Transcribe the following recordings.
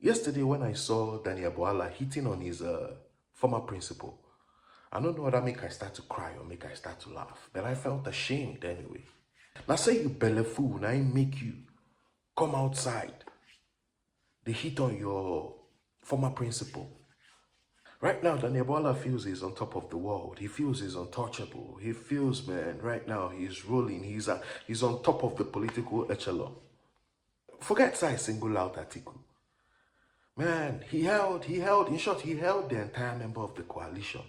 Yesterday, when I saw Daniel Bwala hitting on his former principal, I don't know whether make I start to cry or make I start to laugh, but I felt ashamed anyway. Now say you belle fool, now I make you come outside. They hit on your former principal. Right now, Daniel Bwala feels he's on top of the world. He feels he's untouchable. He feels, man, right now he's rolling. He's on top of the political echelon. Forget say single out article. Man, he held, in short, he held the entire member of the coalition.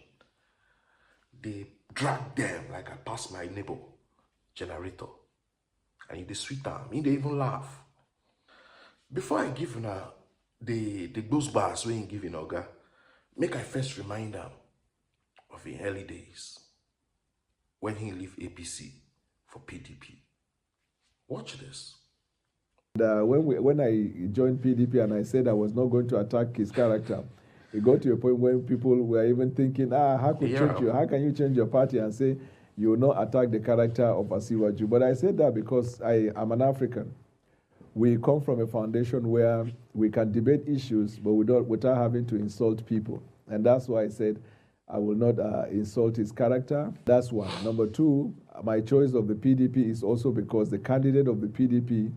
They dragged them like I passed my neighbor generator. And he did sweet time. He didn't even laugh. Before I give now the ghost bars when he give in Oga, make I first remind him of the early days when he left APC for PDP. Watch this. When I joined PDP and I said I was not going to attack his character, it got to a point when people were even thinking, how can you change your party and say you will not attack the character of Asiwaju? But I said that because I am an African. We come from a foundation where we can debate issues, but without having to insult people. And that's why I said I will not insult his character. That's one. Number two, my choice of the PDP is also because the candidate of the PDP,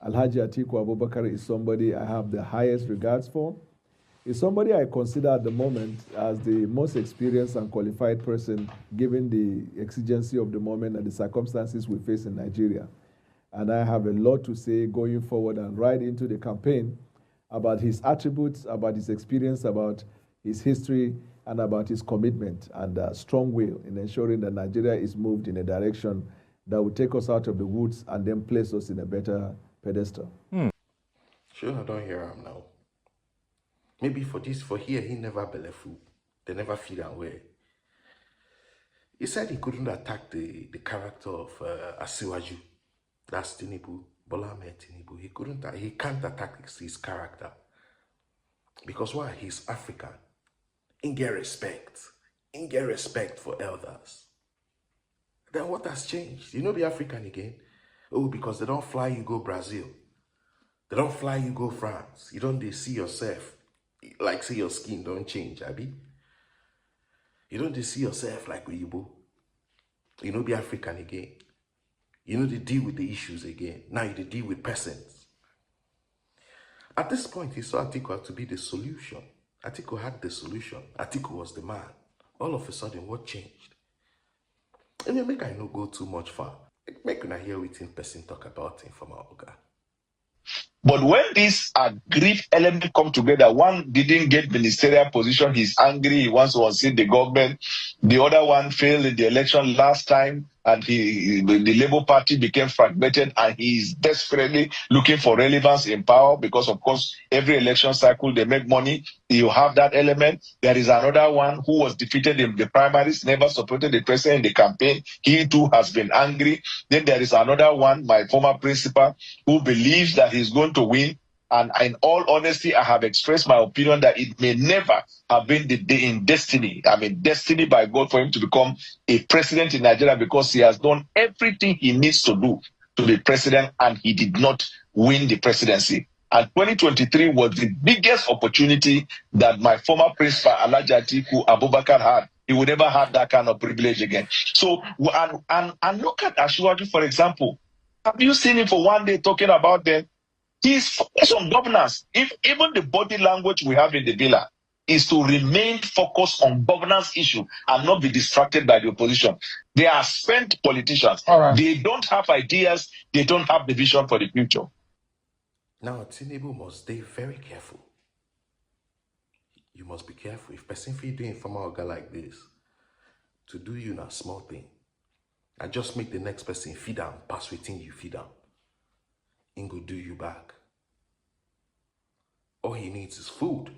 Alhaji Atiku Abubakar, is somebody I have the highest regards for. Is somebody I consider at the moment as the most experienced and qualified person given the exigency of the moment and the circumstances we face in Nigeria. And I have a lot to say going forward and right into the campaign about his attributes, about his experience, about his history, and about his commitment and strong will in ensuring that Nigeria is moved in a direction that will take us out of the woods and then place us in a better pedestal. Sure, I don't hear him now. Maybe for here, he never belle fool. They never feed him well. He said he couldn't attack the character of Asiwaju. That's Tinubu, Bola Tinubu. He can't attack his character. Because why? He's African. He get respect. He get respect for elders. Then what has changed? You know be African again? Oh, because they don't fly you go Brazil. They don't fly you go France. You don't see yourself like say your skin don't change, Abi. You don't see yourself like Uyibo. You know be African again. You know they deal with the issues again. Now you deal with persons. At this point, he saw Atiku to be the solution. Atiku had the solution. Atiku was the man. All of a sudden, what changed? And you make I no go too much far. Make una hear within person talk about him from our Oga. But when these aggrieved elements come together, one didn't get ministerial position, he's angry, he wants to unseat the government. The other one failed in the election last time, and the Labour Party became fragmented, and he's desperately looking for relevance in power because, of course, every election cycle they make money. You have that element. There is another one who was defeated in the primaries, never supported the president in the campaign. He too has been angry. Then there is another one, my former principal, who believes that he's going to win. And in all honesty, I have expressed my opinion that it may never have been in destiny. I mean, destiny by God for him to become a president in Nigeria because he has done everything he needs to do to be president, and he did not win the presidency. And 2023 was the biggest opportunity that my former principal, Alhaji Atiku Abubakar, had. He would never have that kind of privilege again. So, and look at Asiwaju, for example. Have you seen him for one day talking about them? He's focused on governance. If even the body language we have in the villa is to remain focused on governance issue and not be distracted by the opposition. They are spent politicians. Right. They don't have ideas. They don't have the vision for the future. Now, Tinubu must stay very careful. You must be careful. If person feed you informal guy like this, to do you na small thing, I just make the next person feed down, pass within you feed down. He go do you back. All he needs is food.